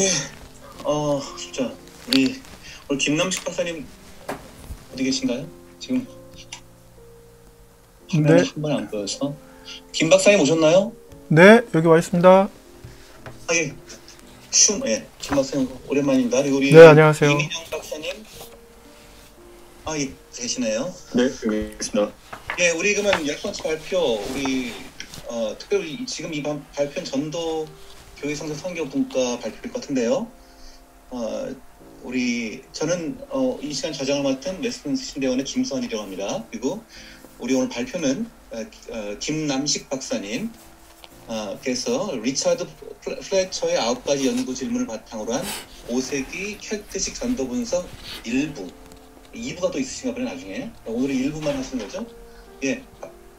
예, 진짜 우리 오늘 김남식 박사님 어디 계신가요? 지금 화면이 네, 한 번 안 보여서. 김 박사님 오셨나요? 네, 여기 와 있습니다. 예, 김 박사님 오랜만입니다. 그리고 우리 네, 안녕하세요. 이민영 박사님, 예, 계시네요. 네, 여기 있습니다. 예, 우리 그러면 10번째 발표, 우리 특별히 지금 이 발표는 전도 교회 성서 성경분과 발표일 것 같은데요. 저는 이 시간 저장을 맡은 웨스트민스터 신대원의 김수환이라고 합니다. 그리고 우리 오늘 발표는 김남식 박사님 께서 리차드 플래처의 9가지 연구 질문을 바탕으로 한 5세기 켈트식 전도 분석 2부가 또 있으신가 보네 나중에. 오늘은 1부만 하시는 거죠? 예,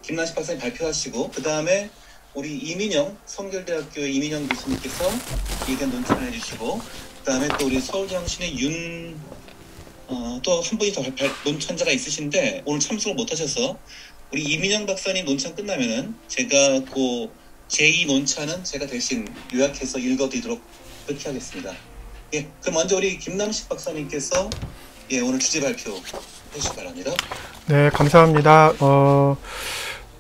김남식 박사님 발표하시고 그 다음에 우리 이민영 성결대학교의 이민영 교수님께서 의견 논평을 해주시고 그 다음에 또 우리 서울대왕신의 또 한 분이 더 논천자가 있으신데 오늘 참석을 못하셔서 우리 이민영 박사님 논천 끝나면은 제가 그 제2 논차는 제가 대신 요약해서 읽어드리도록 그렇게 하겠습니다. 예, 그럼 먼저 우리 김남식 박사님께서 오늘 주제 발표 해주시기 바랍니다. 네, 감사합니다.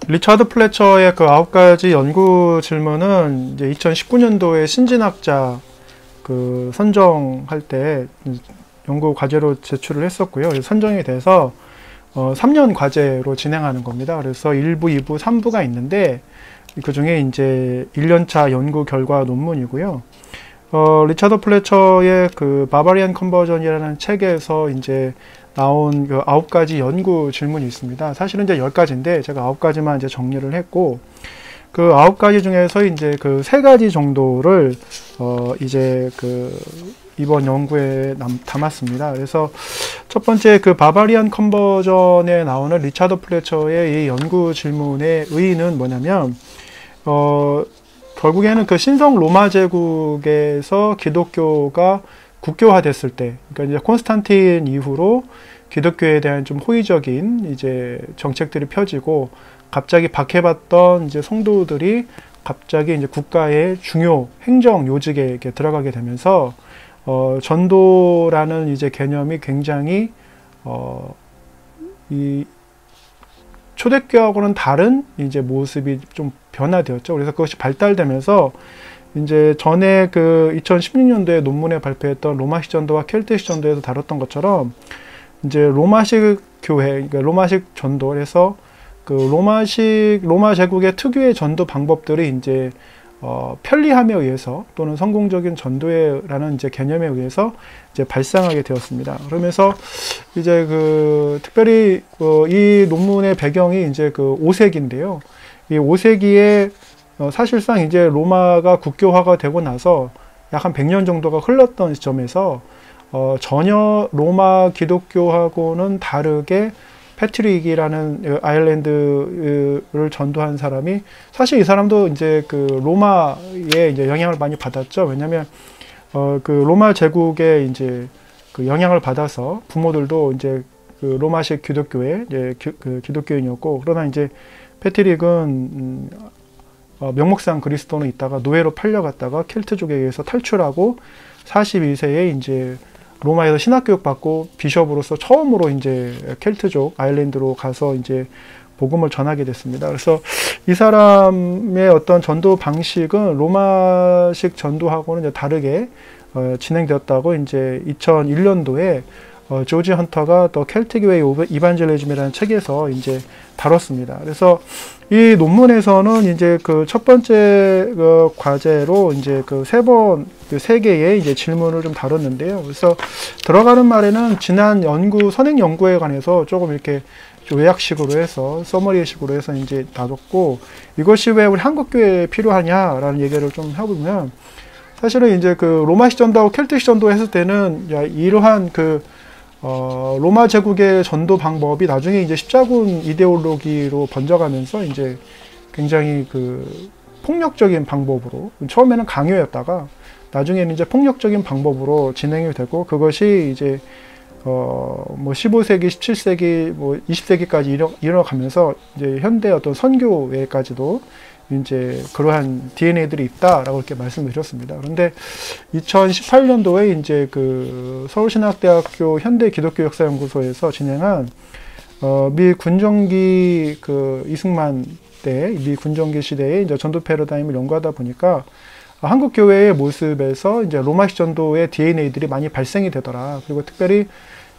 리차드 플래처의 그 9가지 연구 질문은 이제 2019년도에 신진학자 그 선정할 때 연구 과제로 제출을 했었고요. 선정이 돼서 3년 과제로 진행하는 겁니다. 그래서 1부, 2부, 3부가 있는데 그 중에 이제 1년차 연구 결과 논문이고요. 리차드 플래처의 그 바바리안 컨버전이라는 책에서 이제 나온 그 9가지 연구 질문이 있습니다. 사실은 이제 10가지인데 제가 9가지만 이제 정리를 했고 그 9가지 중에서 이제 그 3가지 정도를 이제 그 이번 연구에 담았습니다. 그래서 첫 번째 그 바바리안 컨버전에 나오는 리차드 플래처의 이 연구 질문의 의의는 뭐냐면 결국에는 그 신성 로마 제국에서 기독교가 국교화됐을 때, 그러니까 이제 콘스탄틴 이후로 기독교에 대한 좀 호의적인 이제 정책들이 펴지고 갑자기 박해받던 이제 성도들이 갑자기 이제 국가의 중요 행정 요직에 들어가게 되면서 전도라는 이제 개념이 굉장히 이 초대교하고는 다른 이제 모습이 좀 변화되었죠. 그래서 그것이 발달되면서 이제 전에 그 2016년도에 논문에 발표했던 로마식 전도와 켈트식 전도에서 다뤘던 것처럼 이제 로마식 교회, 그러니까 로마식 전도에서 그 로마 제국의 특유의 전도 방법들이 이제 편리함에 의해서 또는 성공적인 전도회라는 이제 개념에 의해서 이제 발상하게 되었습니다. 그러면서 이제 그 특별히 이 논문의 배경이 이제 그 5세기인데요. 이 5세기에 사실상 이제 로마가 국교화가 되고 나서 약 한 100년 정도가 흘렀던 시점에서 전혀 로마 기독교하고는 다르게 패트릭이라는 아일랜드를 전도한 사람이 사실 이 사람도 이제 그 로마에 이제 영향을 많이 받았죠. 왜냐하면 그 로마 제국에 이제 그 영향을 받아서 부모들도 이제 그 로마식 기독교의 이제 그 기독교인이었고 그러나 이제 패트릭은 명목상 그리스도는 있다가 노예로 팔려갔다가 켈트족에 의해서 탈출하고 42세에 이제 로마에서 신학교육 받고 비숍으로서 처음으로 이제 켈트족 아일랜드로 가서 이제 복음을 전하게 됐습니다. 그래서 이 사람의 어떤 전도 방식은 로마식 전도하고는 이제 다르게 진행되었다고 이제 2001년도에 조지 헌터가 또 켈틱 웨이 오브 이반젤리즘이라는 책에서 이제 다뤘습니다. 그래서 이 논문에서는 이제 그 첫 번째 그 과제로 이제 그 세 개의 이제 질문을 좀 다뤘는데요. 그래서 들어가는 말에는 지난 선행 연구에 관해서 조금 이렇게 요약식으로 해서 서머리식으로 해서 이제 다뤘고 이것이 왜 우리 한국교회에 필요하냐라는 얘기를 좀 해보면 사실은 이제 그 로마식 전도하고 켈틱식 전도 했을 때는 이러한 그 로마 제국의 전도 방법이 나중에 이제 십자군 이데올로기로 번져가면서 이제 굉장히 그 폭력적인 방법으로 처음에는 강요였다가 나중에는 이제 폭력적인 방법으로 진행이 되고 그것이 이제 뭐 15세기, 17세기, 뭐 20세기까지 이뤄가면서 이제 현대 어떤 선교회까지도 이제 그러한 DNA들이 있다라고 이렇게 말씀을 드렸습니다. 그런데 2018년도에 이제 그 서울신학대학교 현대기독교역사연구소에서 진행한 미 군정기 그 이승만 때 미 군정기 시대의 이제 전도 패러다임을 연구하다 보니까 한국 교회의 모습에서 이제 로마식 전도의 DNA들이 많이 발생이 되더라. 그리고 특별히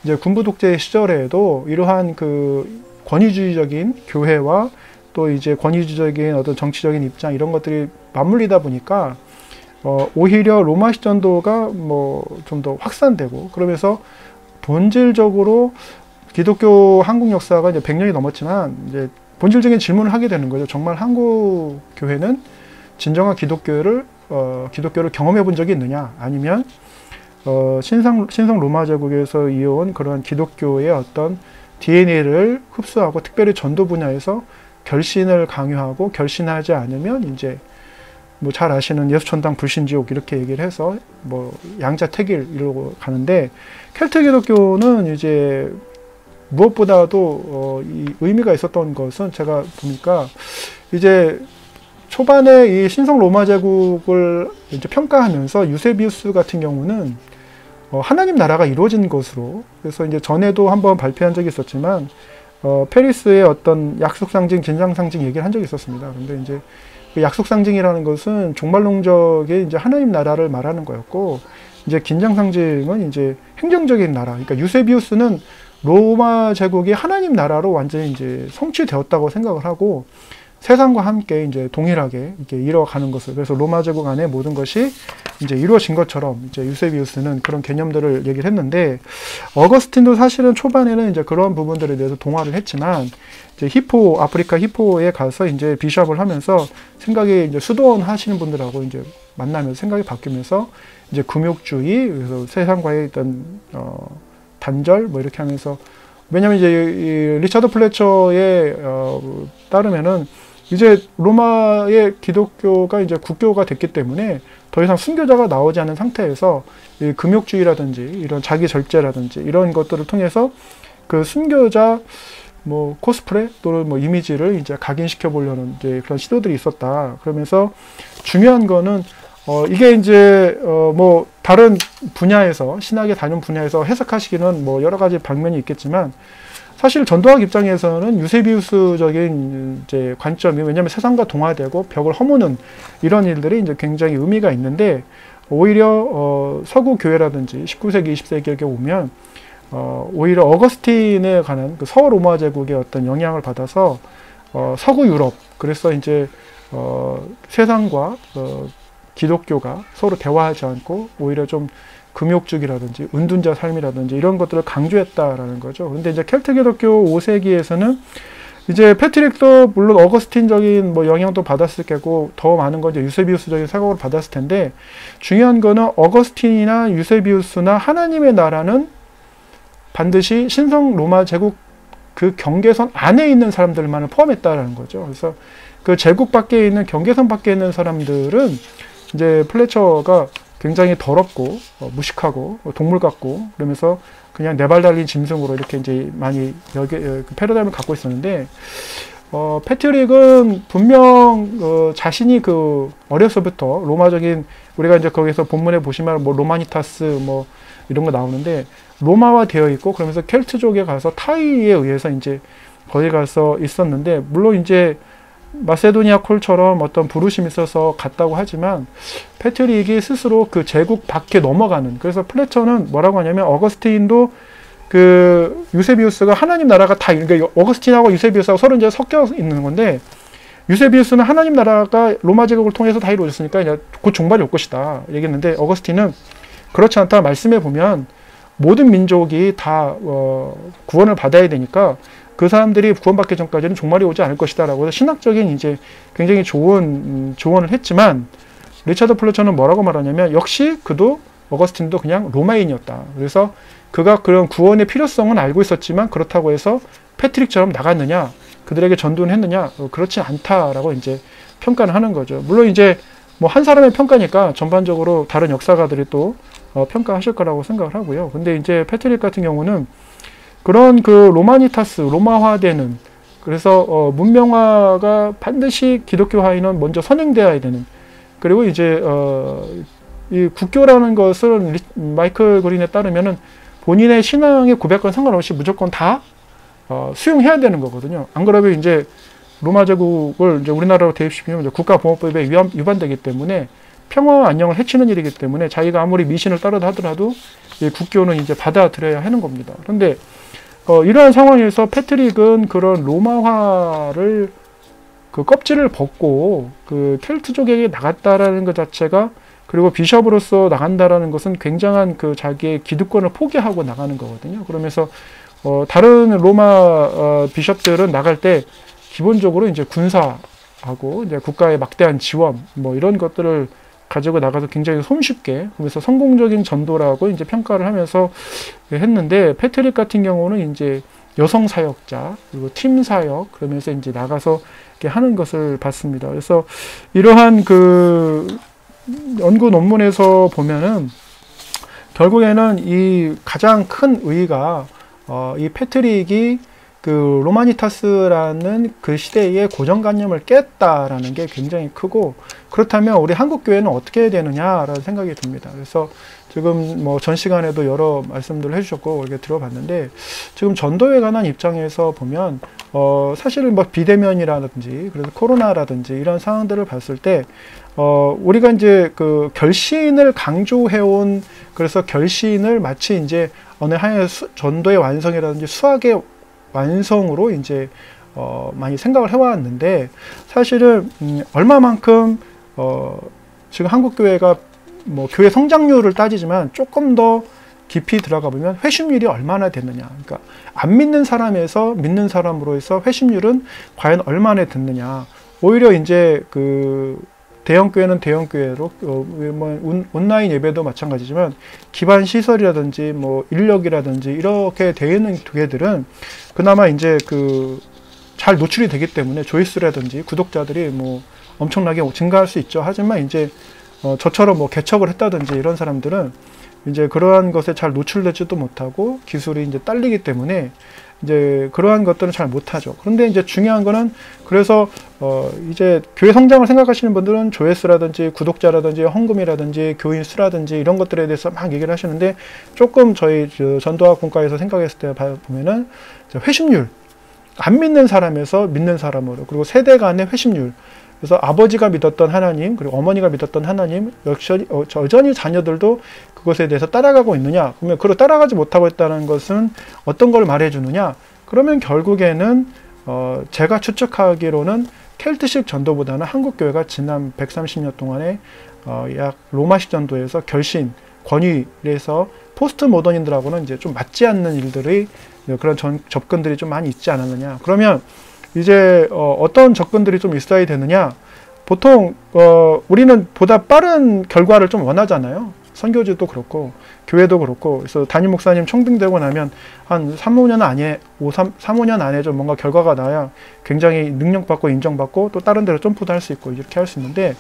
이제 군부 독재 시절에도 이러한 그 권위주의적인 교회와 또 이제 권위주의적인 어떤 정치적인 입장 이런 것들이 맞물리다 보니까 오히려 로마식 전도가 뭐 좀 더 확산되고 그러면서 본질적으로 기독교 한국 역사가 이제 100년이 넘었지만 이제 본질적인 질문을 하게 되는 거죠. 정말 한국 교회는 진정한 기독교를 경험해 본 적이 있느냐? 아니면 신성 로마 제국에서 이어온 그런 기독교의 어떤 DNA를 흡수하고 특별히 전도 분야에서 결신을 강요하고 결신하지 않으면 이제 뭐 잘 아시는 예수천당 불신지옥 이렇게 얘기를 해서 뭐 양자택일 이러고 가는데 켈트 기독교는 이제 무엇보다도 이 의미가 있었던 것은 제가 보니까 이제 초반에 이 신성 로마 제국을 이제 평가하면서 유세비우스 같은 경우는 하나님 나라가 이루어진 것으로 그래서 이제 전에도 한번 발표한 적이 있었지만 페리스의 어떤 약속 상징, 진상 상징 얘기를 한 적이 있었습니다. 근데 이제 그 약속 상징이라는 것은 종말론적의 이제 하나님 나라를 말하는 거였고 이제 긴장 상징은 이제 행정적인 나라. 그러니까 유세비우스는 로마 제국이 하나님 나라로 완전히 이제 성취되었다고 생각을 하고 세상과 함께 이제 동일하게 이렇게 이뤄가는 것을 그래서 로마 제국 안에 모든 것이 이제 이루어진 것처럼 이제 유세비우스는 그런 개념들을 얘기를 했는데 어거스틴도 사실은 초반에는 이제 그런 부분들에 대해서 동화를 했지만 이제 아프리카 히포에 가서 이제 비숍을 하면서 생각이 이제 수도원 하시는 분들하고 이제 만나면서 생각이 바뀌면서 이제 금욕주의 그래서 세상과의 어떤 단절 뭐 이렇게 하면서 왜냐면 이제 이 리처드 플래처에 따르면은 이제 로마의 기독교가 이제 국교가 됐기 때문에 더 이상 순교자가 나오지 않은 상태에서 이 금욕주의라든지 이런 자기 절제라든지 이런 것들을 통해서 그 순교자 뭐 코스프레 또는 뭐 이미지를 이제 각인시켜 보려는 이제 그런 시도들이 있었다. 그러면서 중요한 거는 이게 이제 뭐 다른 분야에서 신학의 다른 분야에서 해석하시기는 뭐 여러 가지 방면이 있겠지만 사실 전도학 입장에서는 유세비우스적인 이제 관점이 왜냐하면 세상과 동화되고 벽을 허무는 이런 일들이 이제 굉장히 의미가 있는데 오히려 서구 교회라든지 19세기, 20세기에 오면 오히려 어거스틴에 관한 그 서로마 제국의 어떤 영향을 받아서 서구 유럽 그래서 이제 세상과 기독교가 서로 대화하지 않고 오히려 좀 금욕주기라든지 은둔자 삶이라든지 이런 것들을 강조했다라는 거죠. 근데 이제 켈트 기독교 5세기에서는 이제 패트릭도 물론 어거스틴적인 뭐 영향도 받았을 거고 더 많은 건 이제 유세비우스적인 사각으로 받았을 텐데 중요한 거는 어거스틴이나 유세비우스나 하나님의 나라는 반드시 신성 로마 제국 그 경계선 안에 있는 사람들만을 포함했다라는 거죠. 그래서 그 제국 밖에 있는 경계선 밖에 있는 사람들은 이제 플래처가 굉장히 더럽고 무식하고 동물 같고 그러면서 그냥 네 발 달린 짐승으로 이렇게 이제 많이 그 패러다임을 갖고 있었는데 패트릭은 분명 자신이 그 어려서부터 로마적인 우리가 이제 거기서 본문에 보시면 뭐 로마니타스 뭐 이런 거 나오는데 로마화 되어 있고 그러면서 켈트족에 가서 타이에 의해서 이제 거기 가서 있었는데 물론 이제 마세도니아 콜처럼 어떤 부르심이 있어서 갔다고 하지만 패트릭이 스스로 그 제국 밖에 넘어가는 그래서 플래처는 뭐라고 하냐면 어거스틴도 그 유세비우스가 하나님 나라가 다 그러니까 어거스틴하고 유세비우스하고 서로 이제 섞여 있는 건데 유세비우스는 하나님 나라가 로마 제국을 통해서 다 이루어졌으니까 이제 곧 종말이 올 것이다 얘기했는데 어거스틴은 그렇지 않다 말씀해 보면 모든 민족이 다 구원을 받아야 되니까 그 사람들이 구원받기 전까지는 종말이 오지 않을 것이다 라고 해서 신학적인 이제 굉장히 좋은 조언을 했지만 리처드 플래처는 뭐라고 말하냐면 역시 그도 어거스틴도 그냥 로마인이었다. 그래서 그가 그런 구원의 필요성은 알고 있었지만 그렇다고 해서 패트릭처럼 나갔느냐 그들에게 전도는 했느냐 그렇지 않다라고 이제 평가를 하는 거죠. 물론 이제 뭐 한 사람의 평가니까 전반적으로 다른 역사가들이 또 평가하실 거라고 생각을 하고요. 근데 이제 패트릭 같은 경우는 그런 그 로마니타스, 로마화되는 그래서 문명화가 반드시 기독교화에는 먼저 선행되어야 되는, 그리고 이제 이 국교라는 것을 마이클 그린에 따르면은 본인의 신앙의 고백과 상관없이 무조건 다 수용해야 되는 거거든요. 안 그러면 이제 로마 제국을 이제 우리나라로 대입시키면 국가보호법에 위반되기 때문에 평화와 안녕을 해치는 일이기 때문에 자기가 아무리 미신을 따르다 하더라도 이 국교는 이제 받아들여야 하는 겁니다. 그런데 이러한 상황에서 패트릭은 그런 로마화를 그 껍질을 벗고 그 켈트족에게 나갔다라는 것 자체가, 그리고 비숍으로서 나간다라는 것은 굉장한 그 자기의 기득권을 포기하고 나가는 거거든요. 그러면서 다른 로마 비숍들은 나갈 때 기본적으로 이제 군사하고 이제 국가의 막대한 지원 뭐 이런 것들을 가지고 나가서 굉장히 손쉽게, 그래서 성공적인 전도라고 이제 평가를 하면서 했는데, 패트릭 같은 경우는 이제 여성 사역자 그리고 팀 사역, 그러면서 이제 나가서 이렇게 하는 것을 봤습니다. 그래서 이러한 그 연구 논문에서 보면은 결국에는 이 가장 큰 의의가 이 패트릭이 그 로마니타스라는 그 시대의 고정관념을 깼다라는 게 굉장히 크고, 그렇다면 우리 한국교회는 어떻게 해야 되느냐라는 생각이 듭니다. 그래서 지금 뭐 전 시간에도 여러 말씀들을 해주셨고 이렇게 들어봤는데, 지금 전도에 관한 입장에서 보면 사실은 뭐 비대면이라든지 그래서 코로나라든지 이런 상황들을 봤을 때 우리가 이제 그 결신을 강조해온, 그래서 결신을 마치 이제 어느 하나의 전도의 완성이라든지 수학의 완성으로 이제 많이 생각을 해왔는데, 사실은 얼마만큼 지금 한국교회가 뭐 교회 성장률을 따지지만 조금 더 깊이 들어가 보면 회심률이 얼마나 됐느냐, 그러니까 안 믿는 사람에서 믿는 사람으로 해서 회심률은 과연 얼마나 됐느냐. 오히려 이제 그 대형교회는 대형교회로 뭐 온라인 예배도 마찬가지지만 기반 시설이라든지 뭐 인력이라든지 이렇게 되어 있는 교회들은 그나마 이제 그 잘 노출이 되기 때문에 조회수라든지 구독자들이 뭐 엄청나게 증가할 수 있죠. 하지만 이제 저처럼 뭐 개척을 했다든지 이런 사람들은 이제 그러한 것에 잘 노출되지도 못하고 기술이 이제 딸리기 때문에 이제 그러한 것들은 잘 못하죠. 그런데 이제 중요한 거는, 그래서 이제 교회 성장을 생각하시는 분들은 조회수라든지 구독자라든지 헌금이라든지 교인 수라든지 이런 것들에 대해서 막 얘기를 하시는데, 조금 저희 전도학 분과에서 생각했을 때 보면은 회심률, 안 믿는 사람에서 믿는 사람으로, 그리고 세대 간의 회심률, 그래서 아버지가 믿었던 하나님 그리고 어머니가 믿었던 하나님, 여전히 자녀들도 그것에 대해서 따라가고 있느냐. 그러면 그걸 따라가지 못하고 있다는 것은 어떤 걸 말해주느냐. 그러면 결국에는 제가 추측하기로는 켈트식 전도보다는 한국교회가 지난 130년 동안에 약 로마식 전도에서 결신, 권위에서 포스트 모더니들하고는 이제 좀 맞지 않는 일들이, 그런 접근들이 좀 많이 있지 않았느냐. 그러면 이제 어떤 접근들이 좀 있어야 되느냐. 보통 우리는 보다 빠른 결과를 좀 원하잖아요. 선교지도 그렇고 교회도 그렇고. 그래서 담임 목사님 청빙되고 나면 한 3-5년 안에 3-5년 안에 좀 뭔가 결과가 나야 굉장히 능력받고 인정받고 또 다른 데로 점프도 할 수 있고 이렇게 할 수 있는데,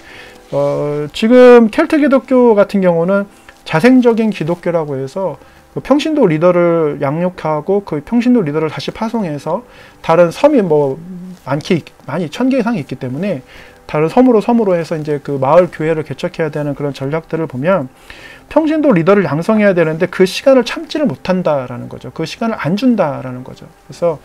지금 켈트 기독교 같은 경우는 자생적인 기독교라고 해서 그 평신도 리더를 양육하고 그 평신도 리더를 다시 파송해서 다른 섬이 뭐 많이 1000개 이상이 있기 때문에 다른 섬으로 해서 이제 그 마을 교회를 개척해야 되는 그런 전략들을 보면 평신도 리더를 양성해야 되는데 그 시간을 참지를 못한다라는 거죠. 그 시간을 안 준다라는 거죠. 그래서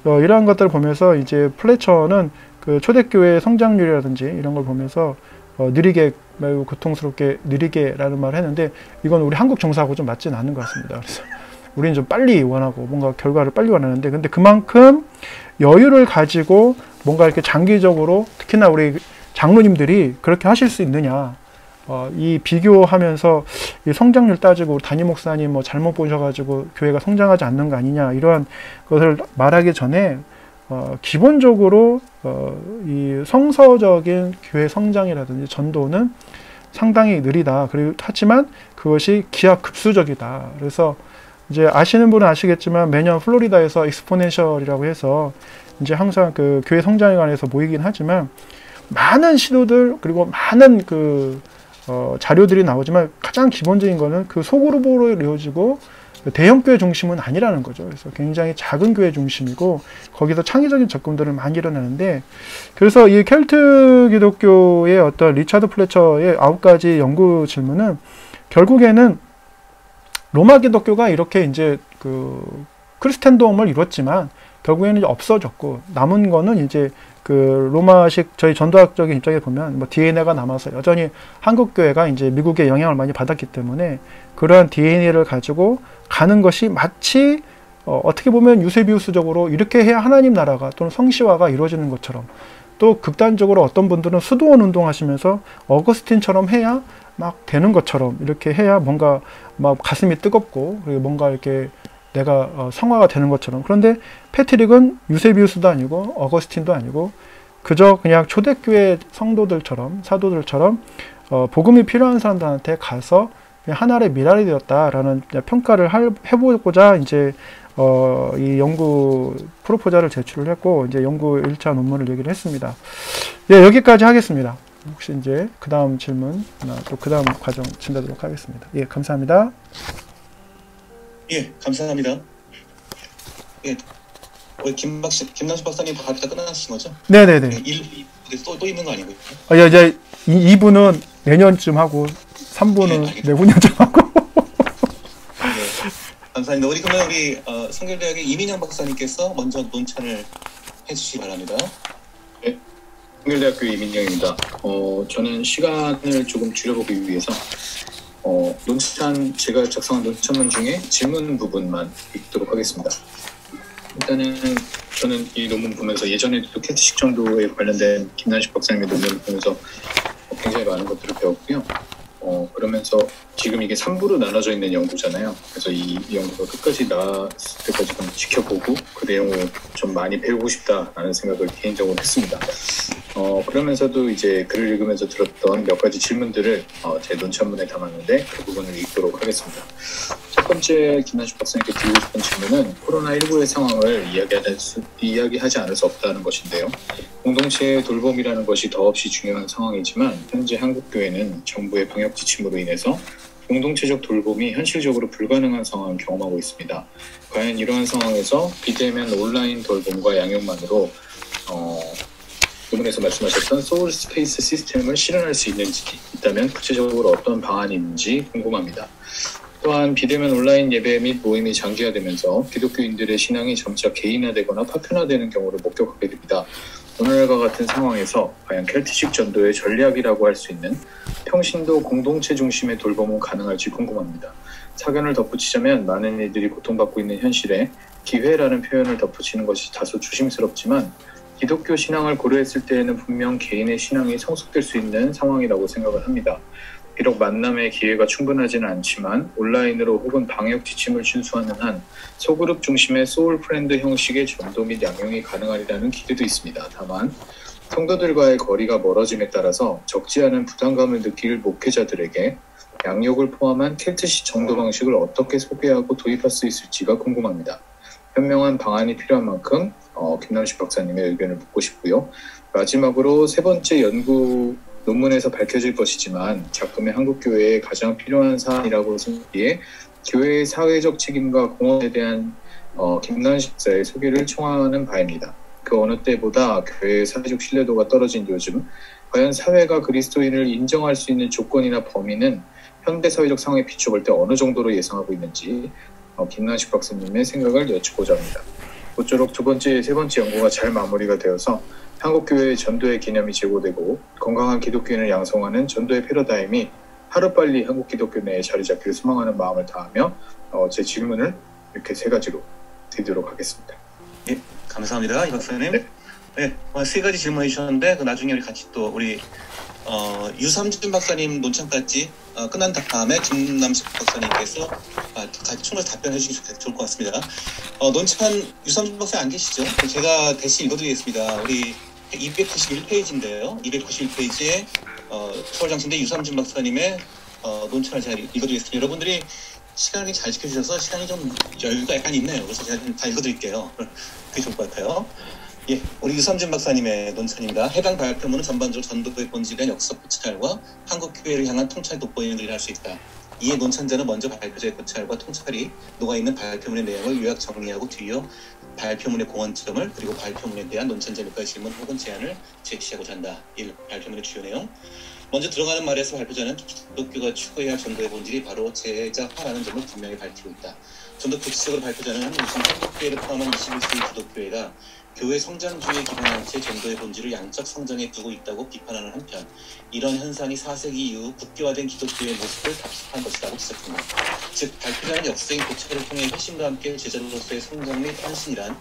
이러한 것들을 보면서 이제 플래처는 그 초대교회의 성장률이라든지 이런 걸 보면서 느리게, 매우 고통스럽게 느리게라는 말을 했는데, 이건 우리 한국 정서하고 좀 맞지는 않는 것 같습니다. 그래서 우리는 좀 빨리 원하고 뭔가 결과를 빨리 원하는데, 근데 그만큼 여유를 가지고 뭔가 이렇게 장기적으로, 특히나 우리 장로님들이 그렇게 하실 수 있느냐. 이 비교하면서 이 성장률 따지고 담임 목사님 뭐 잘못 보셔가지고 교회가 성장하지 않는 거 아니냐, 이러한 것을 말하기 전에 기본적으로 이 성서적인 교회 성장이라든지 전도는 상당히 느리다. 그리고 하지만 그것이 기하급수적이다. 그래서 이제 아시는 분은 아시겠지만 매년 플로리다에서 익스포넨셜이라고 해서 이제 항상 그 교회 성장에 관해서 모이긴 하지만 많은 시도들 그리고 많은 그 자료들이 나오지만 가장 기본적인 거는 그 소그룹으로 이루어지고 대형 교회 중심은 아니라는 거죠. 그래서 굉장히 작은 교회 중심이고 거기서 창의적인 접근들을 많이 일어나는데, 그래서 이 켈트 기독교의 어떤 리차드 플래처의 9가지 연구 질문은 결국에는 로마 기독교가 이렇게 이제 그 크리스텐돔을 이뤘지만 결국에는 이제 없어졌고, 남은 거는 이제 그 로마식 저희 전도학적인 입장에 보면 뭐 DNA가 남아서 여전히 한국 교회가 이제 미국의 영향을 많이 받았기 때문에 그러한 DNA를 가지고 가는 것이 마치 어떻게 보면 유세비우스적으로 이렇게 해야 하나님 나라가 또는 성시화가 이루어지는 것처럼, 또 극단적으로 어떤 분들은 수도원 운동하시면서 어거스틴처럼 해야 막 되는 것처럼 이렇게 해야 뭔가 막 가슴이 뜨겁고 그리고 뭔가 이렇게 내가 성화가 되는 것처럼. 그런데 패트릭은 유세비우스도 아니고 어거스틴도 아니고 그저 그냥 초대교회 성도들처럼 사도들처럼 복음이 필요한 사람들한테 가서 그냥 하나의 미랄이 되었다라는 평가를 해보고자 이제 이 연구 프로포자를 제출을 했고 이제 연구 1차 논문을 얘기를 했습니다. 예, 여기까지 하겠습니다. 혹시 이제 그 다음 질문, 또 그 다음 과정 진행하도록 하겠습니다. 예, 감사합니다. 예, 감사합니다. 예, 우리 김남식 박사님 발표 다 끝나신 거죠? 네네네. 또 있는 거 아니고요? 이제 2부는 내년쯤 하고 3부는 내후년쯤 하고. 예, 감사합니다. 우리 그러면 우리 성결대학의 이민영 박사님께서 먼저 논찬을 해주시기 바랍니다. 네, 성결대학교 이민영입니다. 저는 시간을 조금 줄여보기 위해서 논찬, 제가 작성한 논찬문 중에 질문 부분만 읽도록 하겠습니다. 일단은 저는 이 논문 보면서 예전에도 켈트식 전도에 관련된 김남식 박사님의 논문을 보면서 굉장히 많은 것들을 배웠고요. 그러면서 지금 이게 3부로 나눠져 있는 연구잖아요. 그래서 이 연구가 끝까지 나왔을 때까지 좀 지켜보고 그 내용을 좀 많이 배우고 싶다라는 생각을 개인적으로 했습니다. 그러면서도 이제 글을 읽으면서 들었던 몇 가지 질문들을 제 논찬문에 담았는데 그 부분을 읽도록 하겠습니다. 첫 번째 김남식 박사님께 드리고 싶은 질문은 코로나19의 상황을 이야기하지 않을 수 없다는 것인데요. 공동체의 돌봄이라는 것이 더없이 중요한 상황이지만 현재 한국교회는 정부의 방역 지침으로 인해서 공동체적 돌봄이 현실적으로 불가능한 상황을 경험하고 있습니다. 과연 이러한 상황에서 비대면 온라인 돌봄과 양육만으로 부분에서 말씀하셨던 소울 스페이스 시스템을 실현할 수 있는지, 있다면 구체적으로 어떤 방안이 있는지 궁금합니다. 또한 비대면 온라인 예배 및 모임이 장기화되면서 기독교인들의 신앙이 점차 개인화되거나 파편화되는 경우를 목격하게 됩니다. 오늘과 같은 상황에서 과연 켈트식 전도의 전략이라고 할 수 있는 평신도 공동체 중심의 돌봄은 가능할지 궁금합니다. 사견을 덧붙이자면 많은 이들이 고통받고 있는 현실에 기회라는 표현을 덧붙이는 것이 다소 조심스럽지만 기독교 신앙을 고려했을 때에는 분명 개인의 신앙이 성숙될 수 있는 상황이라고 생각을 합니다. 비록 만남의 기회가 충분하지는 않지만 온라인으로 혹은 방역 지침을 준수하는 한 소그룹 중심의 소울 프렌드 형식의 전도 및 양육이 가능하리라는 기대도 있습니다. 다만 성도들과의 거리가 멀어짐에 따라서 적지 않은 부담감을 느낄 목회자들에게 양육을 포함한 켈트식 전도 방식을 어떻게 소개하고 도입할 수 있을지가 궁금합니다. 현명한 방안이 필요한 만큼 김남식 박사님의 의견을 묻고 싶고요. 마지막으로 세 번째 연구 논문에서 밝혀질 것이지만 작품의 한국교회에 가장 필요한 사안이라고 생각해 교회의 사회적 책임과 공헌에 대한 김남식 박사의 소개를 청하는 바입니다. 그 어느 때보다 교회의 사회적 신뢰도가 떨어진 요즘 과연 사회가 그리스도인을 인정할 수 있는 조건이나 범위는 현대 사회적 상황에 비춰볼 때 어느 정도로 예상하고 있는지 김남식 박사님의 생각을 여쭙고자 합니다. 모쪼록 세 번째 연구가 잘 마무리가 되어서 한국교회의 전도의 개념이 제고되고 건강한 기독교인을 양성하는 전도의 패러다임이 하루빨리 한국 기독교 내에 자리 잡기를 소망하는 마음을 다하며 제 질문을 이렇게 세 가지로 드리도록 하겠습니다. 예, 감사합니다, 이 박사님. 네. 네, 세 가지 질문해 주셨는데 나중에 우리 같이 또 우리 유삼준 박사님 논찬까지 끝난 다음에 김남식 박사님께서 같이 충분히 답변해 주시면 좋을 것 같습니다. 논찬 유삼준 박사님 안 계시죠? 제가 대신 읽어드리겠습니다. 우리 291페이지인데요. 291페이지에 서울장신대 유삼준 박사님의 논찬을 제가 읽어드리겠습니다. 여러분들이 시간을 잘 지켜주셔서 시간이 좀 여유가 약간 있네요. 그래서 제가 다 읽어드릴게요. 그게 좋을 것 같아요. 예, 우리 유삼준 박사님의 논찬입니다. 해당 발표문은 전반적으로 전도의 본질에 된 역사 포찰과 한국 교회를 향한 통찰 돋보이는 글이라 할 수 있다. 이에 논천자는 먼저 발표자의 고찰과 통찰이 녹아있는 발표문의 내용을 요약 정리하고 뒤이어 발표문의 공헌점을 그리고 발표문에 대한 논천자 몇 가지 질문 혹은 제안을 제시하고자 한다. 1. 발표문의 주요 내용. 먼저 들어가는 말에서 발표자는 기독교가 추구해야 할 전도의 본질이 바로 제자화라는 점을 분명히 밝히고 있다. 좀 더 구체적으로 발표자는 우선 한국교회를 포함한 21세기 기독교회가 교회 성장주의에 기반한 채 전도의 본질을 양적 성장에 두고 있다고 비판하는 한편 이런 현상이 4세기 이후 국교화된 기독교의 모습을 답습한 것이라고 지적한다. 즉 발표자는 역사적인 고찰을 통해 회심과 함께 제자로서의 성장 및 헌신이란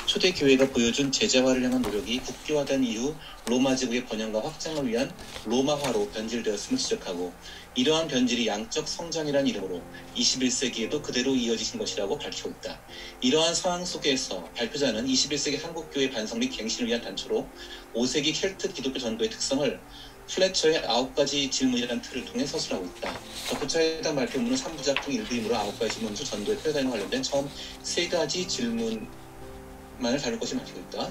초대교회가 보여준 제자화를 향한 노력이 국교화된 이후 로마 제국의 번영과 확장을 위한 로마화로 변질되었음을 지적하고 이러한 변질이 양적 성장이라는 이름으로 21세기에도 그대로 이어지신 것이라고 밝히고 있다. 이러한 상황 속에서 발표자는 21세기 한국교회 반성 및 갱신을 위한 단초로 5세기 켈트 기독교 전도의 특성을 플래처의 9가지 질문이라는 틀을 통해 서술하고 있다. 덧붙여야 해당 발표문은 3부작 중 1부이므로 9가지 질문 중 전도의 표현과 관련된 처음 3가지 질문만을 다룰 것이 밝히고 있다.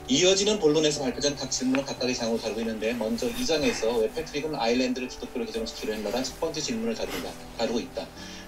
이어지는 본론에서 발표자는 각 질문을 각각의 장으로 다루고 있는데 먼저 2장에서 왜 패트릭은 아일랜드를 기독교로 개정시키려 했나라는 첫 번째 질문을 다루고 있다.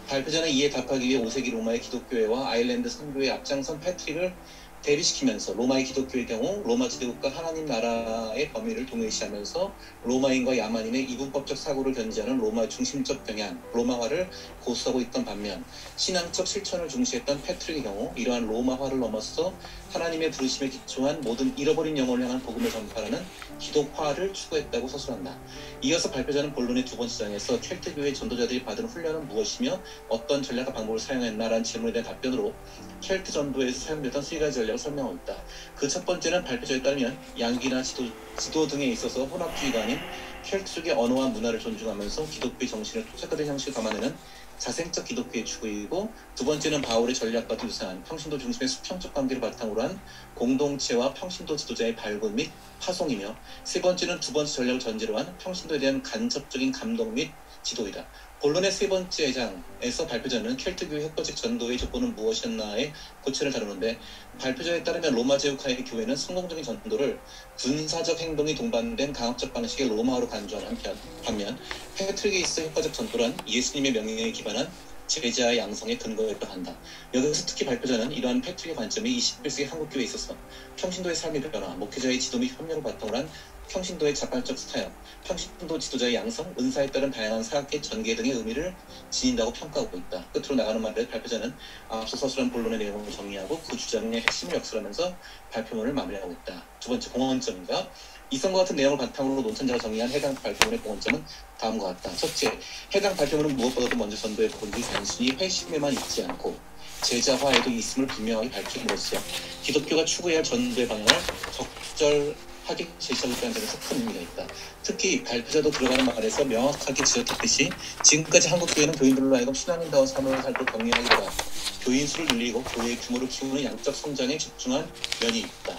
발표자는 이에 답하기 위해 5세기 로마의 기독교회와 아일랜드 선교의 앞장선 패트릭을 대비시키면서 로마의 기독교의 경우 로마 제국과 하나님 나라의 범위를 동일시하면서 로마인과 야만인의 이분법적 사고를 견지하는 로마 중심적 경향, 로마화를 고수하고 있던 반면 신앙적 실천을 중시했던 패트릭의 경우 이러한 로마화를 넘어서 하나님의 부르심에 기초한 모든 잃어버린 영혼을 향한 복음을 전파하는 기독화를 추구했다고 서술한다. 이어서 발표자는 본론의 두 번째 장에서 켈트교회 전도자들이 받은 훈련은 무엇이며 어떤 전략과 방법을 사용했나라는 질문에 대한 답변으로 켈트 전도에서 사용됐던 3가지 전략을 설명하고 있다. 그 첫 번째는 발표자에 따르면 양기나 지도 등에 있어서 혼합주의가 아닌 켈트족의 언어와 문화를 존중하면서 기독교의 정신을 토착화된 형식을 담아내는 자생적 기독교의 추구이고 두 번째는 바울의 전략과도 유사한 평신도 중심의 수평적 관계를 바탕으로 한 공동체와 평신도 지도자의 발굴 및 파송이며 세 번째는 두 번째 전략을 전제로 한 평신도에 대한 간접적인 감동 및 지도이다. 본론의 세 번째 장에서 발표자는 켈트교회 효과적 전도의 조건은 무엇이었나의 고찰을 다루는데 발표자에 따르면 로마 제국하의 교회는 성공적인 전도를 군사적 행동이 동반된 강압적 방식의 로마화로 간주하는 반면 패트릭에 있어 효과적 전도란 예수님의 명령에 기반한 제자의 양성에 근거했다고 한다. 여기서 특히 발표자는 이러한 패트릭의 관점이 21세기 한국교회에 있어서 평신도의 삶의 변화, 목회자의 지도 및 협력을 바탕으로 한 평신도의 자발적 사역, 평신도 지도자의 양성, 은사에 따른 다양한 사학계 전개 등의 의미를 지닌다고 평가하고 있다. 끝으로 나가는 말에 발표자는 앞서 서술한 본론의 내용을 정리하고 그 주장의 핵심을 역설하면서 발표문을 마무리하고 있다. 두 번째 공헌점인가? 이성과 같은 내용을 바탕으로 논천자가 정리한 해당 발표문의 공헌점은 다음과 같다. 첫째, 해당 발표문은 무엇보다도 먼저 전도의 본질이 단순히 회심에만 있지 않고 제자화에도 있음을 분명하게 밝힘으로써 기독교가 추구해야 할 전도의 방향을 적절하게 제시하고 있다는 점에서 큰 의미가 있다. 특히 발표자도 들어가는 말에서 명확하게 지적했듯이 지금까지 한국교회는 교인들로 하여금 신앙인다운 삶을 살고 격려하기보다 교인 수를 늘리고 교회의 규모를 키우는 양적 성장에 집중한 면이 있다.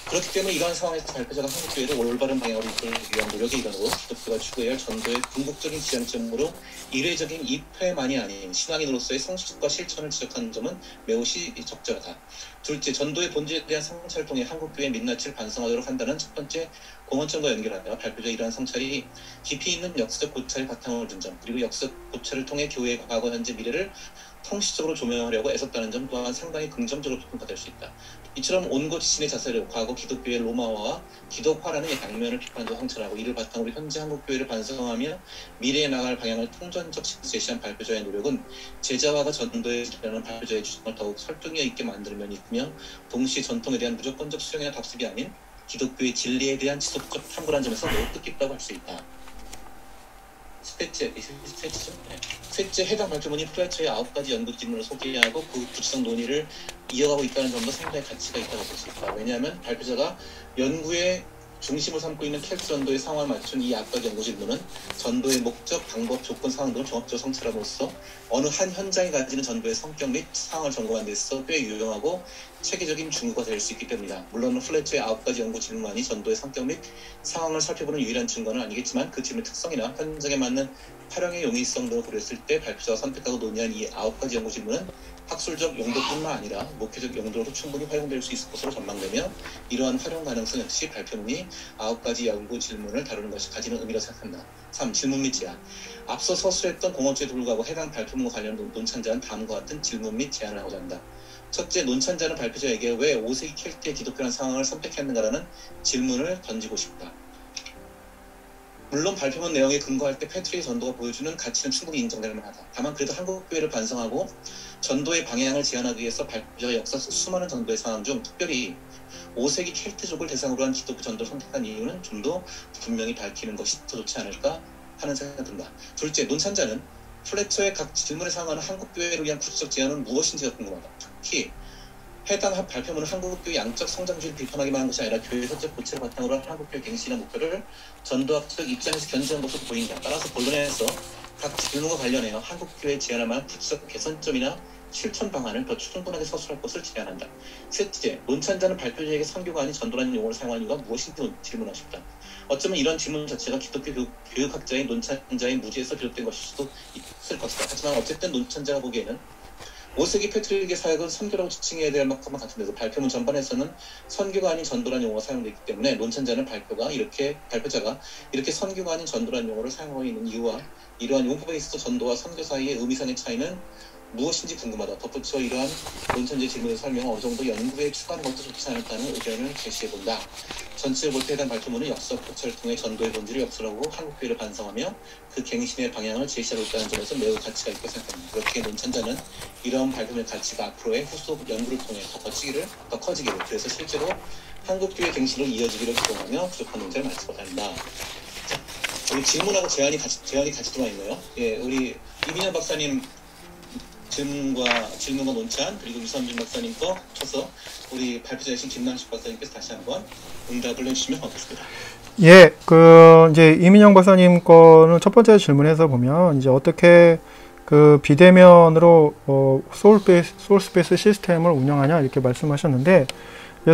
그렇기 때문에 이러한 상황에서 발표자가 한국교회를 올바른 방향으로 이끌기 위한 노력의 일환으로 기독교가 추구해야 할 전도의 궁극적인 지향점으로 이례적인 입회만이 아닌 신앙인으로서의 성숙과 실천을 지적하는 점은 매우 적절하다. 둘째, 전도의 본질에 대한 성찰을 통해 한국교회의 민낯을 반성하도록 한다는 첫 번째 공헌점과 연결하여 발표자 이러한 성찰이 깊이 있는 역사적 고찰의 바탕을 둔 점, 그리고 역사적 고찰을 통해 교회의 과거, 현재, 미래를 통시적으로 조명하려고 애썼다는 점 또한 상당히 긍정적으로 평가될 수 있다. 이처럼 온고지신의 자세로 과거 기독교의 로마화와 기독화라는 양면을 비판도 성찰하고 이를 바탕으로 현재 한국교회를 반성하며 미래에 나갈 방향을 통전적 제시한 발표자의 노력은 제자화가 전도에 이르는 발표자의 주장을 더욱 설득력 있게 만드는 면이 있으며 동시에 전통에 대한 무조건적 수용이나 답습이 아닌 기독교의 진리에 대한 지속적 탐구라는 점에서 매우 뜻깊다고 할 수 있다. 셋째, 해당 발표문이 플래처의 9가지 연구 질문을 소개하고 그 구체적 논의를 이어가고 있다는 점도 상당히 가치가 있다고 볼 수 있다. 왜냐하면 발표자가 연구의 중심을 삼고 있는 켈트 전도의 상황을 맞춘 이 9가지 연구 질문은 전도의 목적, 방법, 조건, 상황 등을 종합적으로 성찰함으로써 어느 한 현장이 가지는 전도의 성격 및 상황을 점검하는 데 있어 꽤 유용하고 체계적인 중구가 될 수 있기 때문이다. 물론 플래처의 9가지 연구 질문만이 전도의 성격 및 상황을 살펴보는 유일한 증거는 아니겠지만 그 질문의 특성이나 현장에 맞는 활용의 용이성 등을 고려했을 때 발표자가 선택하고 논의한 이 9가지 연구 질문은 학술적 용도뿐만 아니라 목회적 용도로도 충분히 활용될 수 있을 것으로 전망되며 이러한 활용 가능성 역시 발표문이 9가지 연구 질문을 다루는 것이 가지는 의미라고 생각한다. 3. 질문 및 제안. 앞서 서술했던 공업주에도 불구하고 해당 발표문과 관련 논찬자는 다음과 같은 질문 및 제안을 하고자 한다. 첫째, 논찬자는 발표자에게 왜 5세기 켈트의 기독교라는 상황을 선택했는가라는 질문을 던지고 싶다. 물론 발표문 내용에 근거할 때 패트릭 전도가 보여주는 가치는 충분히 인정될 만하다. 다만 그래도 한국교회를 반성하고 전도의 방향을 제안하기 위해서 발표자가 역사 속 수많은 전도의 상황 중 특별히 5세기 켈트족을 대상으로 한 기독교 전도를 선택한 이유는 좀 더 분명히 밝히는 것이 더 좋지 않을까 하는 생각이 든다. 둘째, 논찬자는 플래처의 각 질문에 상응하는 한국교회를 위한 구체적 제안은 무엇인지가 궁금하다. 특히 해당 발표문은 한국교회 양적 성장주의를 비판하기만 한 것이 아니라 교회 사적 고체를 바탕으로 한 한국교회 갱신의 목표를 전도학적 입장에서 견지한 것으로 보인다. 따라서 본론에서 각 질문과 관련하여 한국교회에 제안할 만한 구체적 개선점이나 실천 방안을 더 충분하게 서술할 것을 제안한다. 셋째, 논찬자는 발표자에게 선교가 아닌 전도라는 용어를 사용하는 이유가 무엇인지 질문하고 싶다. 어쩌면 이런 질문 자체가 기독교 교육학자인 논찬자의 무지에서 비롯된 것일 수도 있을 것이다. 하지만 어쨌든 논찬자가 보기에는 5세기 패트릭의 사역은 선교라고 지칭해야 될 만큼만 같은데도 발표문 전반에서는 선교가 아닌 전도라는 용어가 사용되기 때문에 논찬자는 발표자가 이렇게 선교가 아닌 전도라는 용어를 사용하고 있는 이유와 이러한 용법에 있어서 전도와 선교 사이의 의미상의 차이는 무엇인지 궁금하다. 덧붙여 이러한 논찬자의 질문의 설명은 어느 정도 연구에 추가하는 것도 좋지 않을까는 의견을 제시해본다. 전체를 볼 때 해당 발표문은 역사 포착을 통해 전도의 본질을 역설하고 한국교회를 반성하며 그 갱신의 방향을 제시하고 있다는 점에서 매우 가치가 있고 생각합니다. 그렇게 논찬자는 이런 발표문의 가치가 앞으로의 후속 연구를 통해 더 커지기를 그래서 실제로 한국교회 갱신으로 이어지기를 기원하며 부족한 논쟁을 마치고 다닌다. 자, 우리 질문하고 제안이 같이 들어와 있네요. 예, 우리 이민현 박사님 질문과 논찬 그리고 유선진 박사님 거 쳐서 우리 발표자이신 김남식 박사님께서 다시 한번 응답을 해주시면 고맙겠습니다. 예, 이제 이민영 박사님 거는 첫 번째 질문에서 보면 이제 어떻게 그 비대면으로 소울스페이스 시스템을 운영하냐 이렇게 말씀하셨는데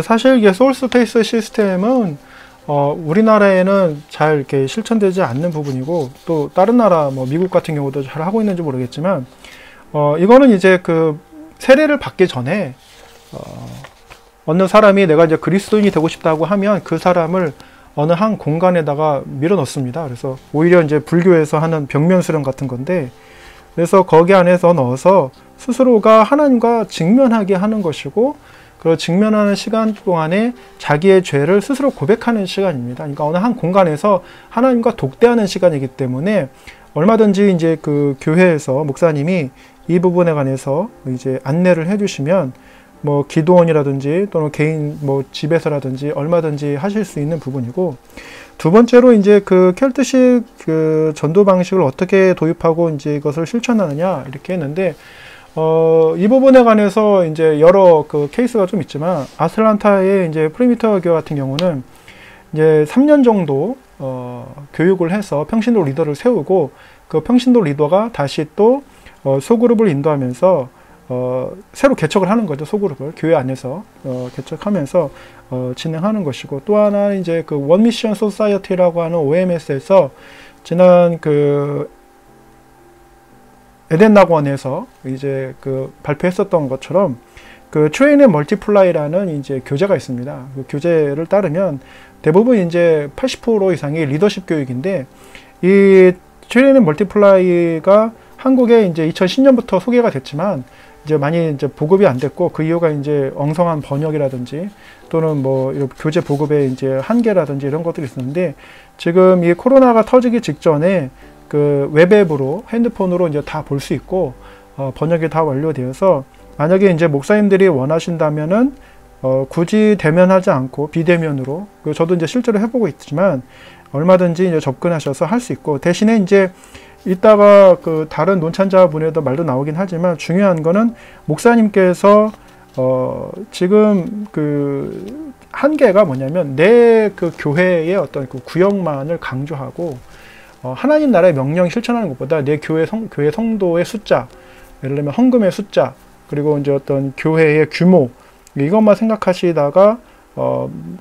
사실 이게 소울스페이스 시스템은 우리나라에는 잘 이렇게 실천되지 않는 부분이고 또 다른 나라 뭐 미국 같은 경우도 잘 하고 있는지 모르겠지만 이거는 이제 그 세례를 받기 전에 어느 사람이 내가 이제 그리스도인이 되고 싶다고 하면 그 사람을 어느 한 공간에다가 밀어 넣습니다. 그래서 오히려 이제 불교에서 하는 벽면 수련 같은 건데 그래서 거기 안에서 넣어서 스스로가 하나님과 직면하게 하는 것이고 그 직면하는 시간 동안에 자기의 죄를 스스로 고백하는 시간입니다. 그러니까 어느 한 공간에서 하나님과 독대하는 시간이기 때문에 얼마든지 이제 그 교회에서 목사님이 이 부분에 관해서 이제 안내를 해주시면 뭐 기도원이라든지 또는 개인 뭐 집에서라든지 얼마든지 하실 수 있는 부분이고 두 번째로 이제 그 켈트식 그 전도 방식을 어떻게 도입하고 이제 이것을 실천하느냐 이렇게 했는데 이 부분에 관해서 이제 여러 그 케이스가 좀 있지만 아틀란타의 이제 프리미터 교회 같은 경우는 이제 3년 정도 교육을 해서 평신도 리더를 세우고 그 평신도 리더가 다시 또 소그룹을 인도하면서 새로 개척을 하는 거죠. 소그룹을 교회 안에서 개척하면서 진행하는 것이고 또 하나 이제 그 원미션 소사이어티라고 하는 OMS에서 지난 그 에덴 낙원에서 이제 그 발표했었던 것처럼 그 트레인 앤 멀티플라이라는 이제 교재가 있습니다. 그 교재를 따르면 대부분 이제 80% 이상이 리더십 교육인데 이 트레인 앤 멀티플라이가 한국에 이제 2010년부터 소개가 됐지만 이제 많이 이제 보급이 안 됐고 그 이유가 이제 엉성한 번역이라든지 또는 뭐 교재 보급의 이제 한계라든지 이런 것들이 있었는데 지금 이 코로나가 터지기 직전에 그 웹앱으로 핸드폰으로 이제 다 볼 수 있고 번역이 다 완료되어서 만약에 이제 목사님들이 원하신다면은 굳이 대면하지 않고 비대면으로 저도 이제 실제로 해보고 있지만 얼마든지 이제 접근하셔서 할 수 있고 대신에 이제 이따가 그 다른 논찬자분에도 말도 나오긴 하지만 중요한 거는 목사님께서 지금 그 한계가 뭐냐면 내 그 교회의 어떤 그 구역만을 강조하고 하나님 나라의 명령 실천하는 것보다 내 교회 성도의 숫자, 예를 들면 헌금의 숫자, 그리고 이제 어떤 교회의 규모 이것만 생각하시다가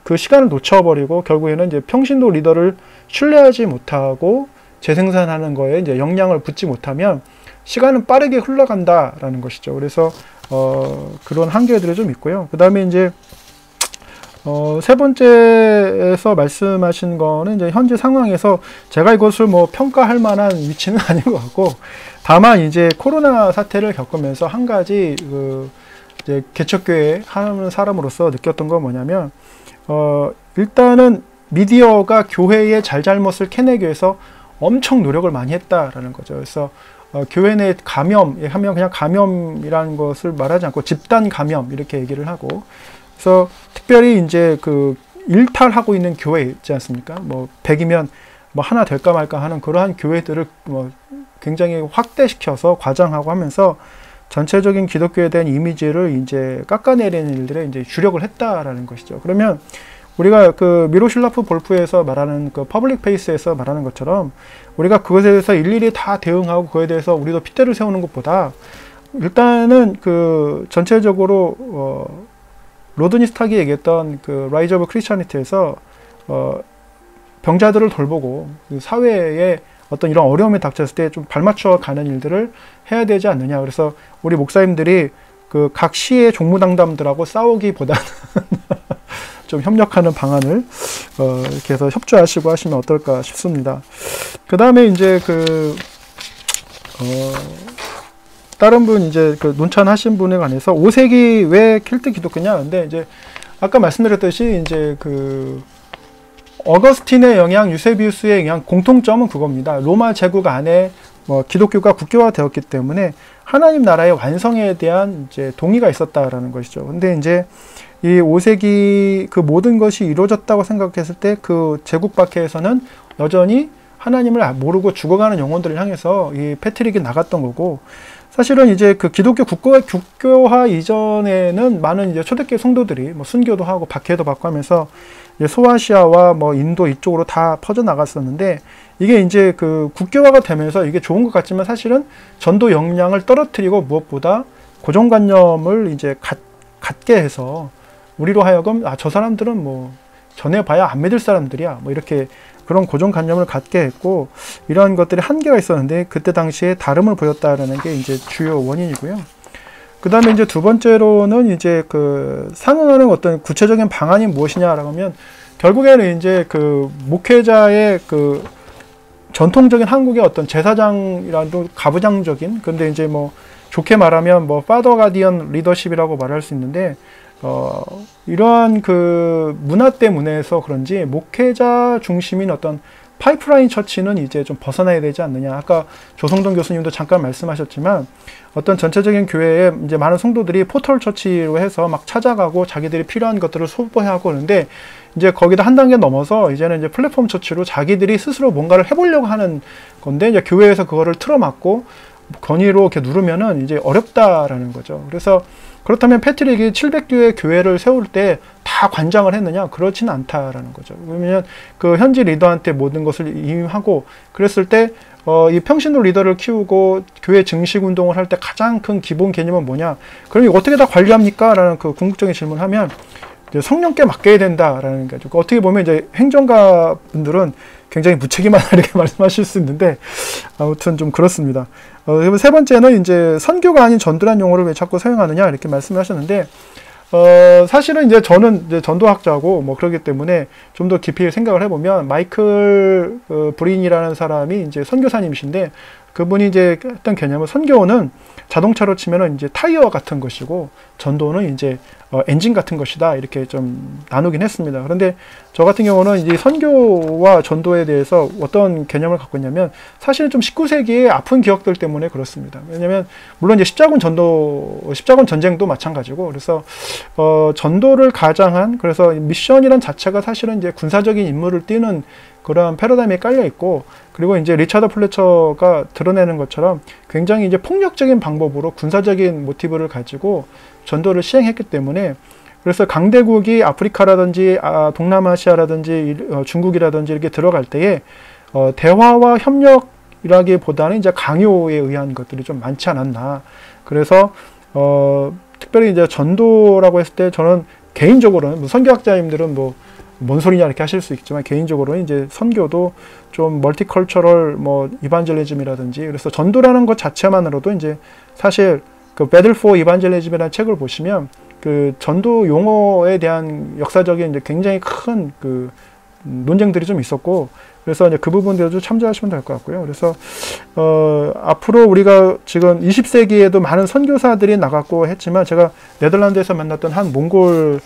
그 시간을 놓쳐버리고 결국에는 이제 평신도 리더를 신뢰하지 못하고 재생산하는 거에 이제 영향을 붙지 못하면 시간은 빠르게 흘러간다라는 것이죠. 그래서 그런 한계들이 좀 있고요. 그 다음에 이제 세 번째에서 말씀하신 거는 이제 현재 상황에서 제가 이것을 뭐 평가할 만한 위치는 아닌 것 같고, 다만 이제 코로나 사태를 겪으면서 한 가지 이제 개척교회 하는 사람으로서 느꼈던 건 뭐냐면, 일단은 미디어가 교회의 잘잘못을 캐내기 위해서 엄청 노력을 많이 했다라는 거죠. 그래서 교회 내 감염 하면 그냥 감염이라는 것을 말하지 않고 집단 감염 이렇게 얘기를 하고, 그래서 특별히 이제 일탈하고 있는 교회 있지 않습니까? 뭐 100이면 뭐 하나 될까 말까 하는 그러한 교회들을 뭐 굉장히 확대시켜서 과장하고 하면서 전체적인 기독교에 대한 이미지를 이제 깎아내리는 일들에 이제 주력을 했다라는 것이죠. 그러면 우리가 미로슬라프 볼프에서 말하는 퍼블릭 페이스에서 말하는 것처럼 우리가 그것에 대해서 일일이 다 대응하고 그에 대해서 우리도 핏대를 세우는 것보다 일단은 전체적으로 로드니 스탁이 얘기했던 라이즈 오브 크리스천리티에서 병자들을 돌보고 사회에 어떤 이런 어려움이 닥쳤을 때 좀 발맞춰 가는 일들을 해야 되지 않느냐. 그래서 우리 목사님들이 각 시의 종무당담들하고 싸우기보다는 좀 협력하는 방안을 이렇게 해서 협조하시고 하시면 어떨까 싶습니다. 그 다음에 이제 다른 분 이제 논찬하신 분에 관해서 5세기 왜 켈트 기독교냐. 근데 이제 아까 말씀드렸듯이 이제 어거스틴의 영향, 유세비우스의 영향, 공통점은 그겁니다. 로마 제국 안에 기독교가 국교화되었기 때문에 하나님 나라의 완성에 대한 이제 동의가 있었다라는 것이죠. 근데 이제 이 5세기 모든 것이 이루어졌다고 생각했을 때 제국 밖에서는 여전히 하나님을 모르고 죽어가는 영혼들을 향해서 이 패트릭이 나갔던 거고, 사실은 이제 기독교 국교화 이전에는 많은 이제 초대교회 성도들이 순교도 하고 박해도 받고 하면서 이제 소아시아와 인도 이쪽으로 다 퍼져 나갔었는데, 이게 이제 국교화가 되면서 이게 좋은 것 같지만 사실은 전도 역량을 떨어뜨리고 무엇보다 고정관념을 이제 갖게 해서 우리로 하여금 저 사람들은 전해봐야 안 믿을 사람들이야 이렇게 그런 고정관념을 갖게 했고, 이러한 것들이 한계가 있었는데 그때 당시에 다름을 보였다라는 게 이제 주요 원인이고요. 그 다음에 이제 두 번째로는 이제 상응하는 어떤 구체적인 방안이 무엇이냐라고 하면, 결국에는 이제 목회자의 전통적인 한국의 어떤 제사장이라도 가부장적인, 근데 이제 좋게 말하면 파더 가디언 리더십이라고 말할 수 있는데, 이러한 문화 때문에서 그런지 목회자 중심인 어떤 파이프라인 처치는 이제 좀 벗어나야 되지 않느냐. 아까 조성동 교수님도 잠깐 말씀하셨지만, 어떤 전체적인 교회에 이제 많은 성도들이 포털 처치로 해서 막 찾아가고 자기들이 필요한 것들을 소부하고 그러는데, 이제 거기다 한 단계 넘어서 이제는 이제 플랫폼 처치로 자기들이 스스로 뭔가를 해보려고 하는 건데, 이제 교회에서 그거를 틀어막고 건의로 이렇게 누르면은 이제 어렵다라는 거죠. 그래서 그렇다면 패트릭이 700교회 교회를 세울 때 다 관장을 했느냐? 그렇지는 않다라는 거죠. 왜냐면 현지 리더한테 모든 것을 임하고 그랬을 때 이 평신도 리더를 키우고 교회 증식 운동을 할 때 가장 큰 기본 개념은 뭐냐? 그럼 이거 어떻게 다 관리합니까? 라는 궁극적인 질문을 하면 성령께 맡겨야 된다라는 거죠. 어떻게 보면 이제 행정가 분들은 굉장히 무책임하다 이렇게 말씀하실 수 있는데, 아무튼 좀 그렇습니다. 세 번째는 이제 선교가 아닌 전도란 용어를 왜 자꾸 사용하느냐 이렇게 말씀을 하셨는데, 사실은 이제 저는 이제 전도학자고 그러기 때문에 좀 더 깊이 생각을 해보면, 마이클 브린이라는 사람이 이제 선교사님이신데, 그분이 이제 했던 개념은 선교는 자동차로 치면은 이제 타이어 같은 것이고, 전도는 이제 엔진 같은 것이다 이렇게 좀 나누긴 했습니다. 그런데 저 같은 경우는 이제 선교와 전도에 대해서 어떤 개념을 갖고 있냐면, 사실은 좀 19세기의 아픈 기억들 때문에 그렇습니다. 왜냐면 물론 이제 십자군 전쟁도 마찬가지고, 그래서 전도를 가장한, 그래서 미션이란 자체가 사실은 이제 군사적인 임무를 띠는 그러한 패러다임에 깔려 있고, 그리고 이제 리차드 플래처가 드러내는 것처럼 굉장히 이제 폭력적인 방법으로 군사적인 모티브를 가지고 전도를 시행했기 때문에, 그래서 강대국이 아프리카라든지 동남아시아라든지 중국이라든지 이렇게 들어갈 때에 대화와 협력이라기보다는 이제 강요에 의한 것들이 좀 많지 않았나. 그래서 특별히 이제 전도라고 했을 때 저는 개인적으로는 선교학자님들은 뭔 소리냐 이렇게 하실 수 있지만, 개인적으로는 이제 선교도 좀 멀티컬처럴 이반젤리즘이라든지, 그래서 전도라는 것 자체만으로도 이제 사실 그 Battle for Evangelism이라는 책을 보시면 그 전도 용어에 대한 역사적인 이제 굉장히 큰 그 논쟁들이 좀 있었고, 그래서 이제 그 부분들도 참조하시면 될 것 같고요. 그래서 앞으로 우리가 지금 20세기에도 많은 선교사들이 나갔고 했지만, 제가 네덜란드에서 만났던 한 몽골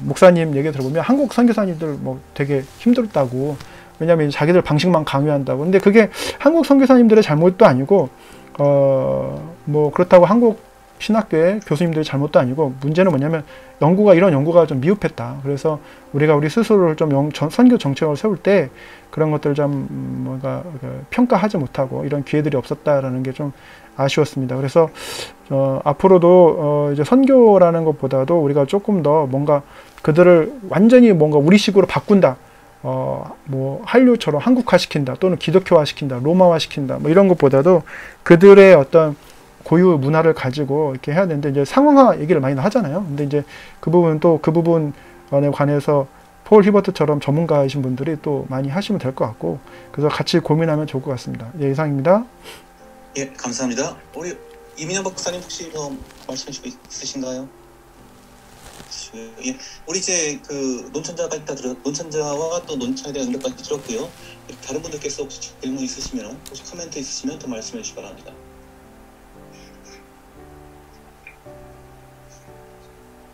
목사님 얘기 들어보면 한국 선교사님들 뭐 되게 힘들었다고, 왜냐하면 자기들 방식만 강요한다고. 근데 그게 한국 선교사님들의 잘못도 아니고 뭐 그렇다고 한국 신학교의 교수님들의 잘못도 아니고, 문제는 뭐냐면 이런 연구가 좀 미흡했다. 그래서 우리가 우리 스스로를 좀 선교 정책을 세울 때 그런 것들을 좀 뭔가 평가하지 못하고 이런 기회들이 없었다라는 게 좀 아쉬웠습니다. 그래서 앞으로도 이제 선교라는 것보다도 우리가 조금 더 뭔가 그들을 완전히 뭔가 우리식으로 바꾼다. 뭐 한류처럼 한국화시킨다, 또는 기독교화시킨다, 로마화시킨다, 뭐 이런 것보다도 그들의 어떤 고유 문화를 가지고 이렇게 해야 되는데, 이제 상황화 얘기를 많이 하잖아요. 근데 이제 그 부분에 관해서 폴 히버트처럼 전문가이신 분들이 또 많이 하시면 될 것 같고, 그래서 같이 고민하면 좋을 것 같습니다. 예, 이상입니다. 예, 감사합니다. 우리 이민영 박사님 혹시 더 말씀하실 거 있으신가요? 예, 우리 이제 그 논천자와 또 논천에 대한 응답까지 들었고요. 다른 분들께서 혹시 질문 있으시면, 혹시 코멘트 있으시면 더 말씀해 주시기 바랍니다.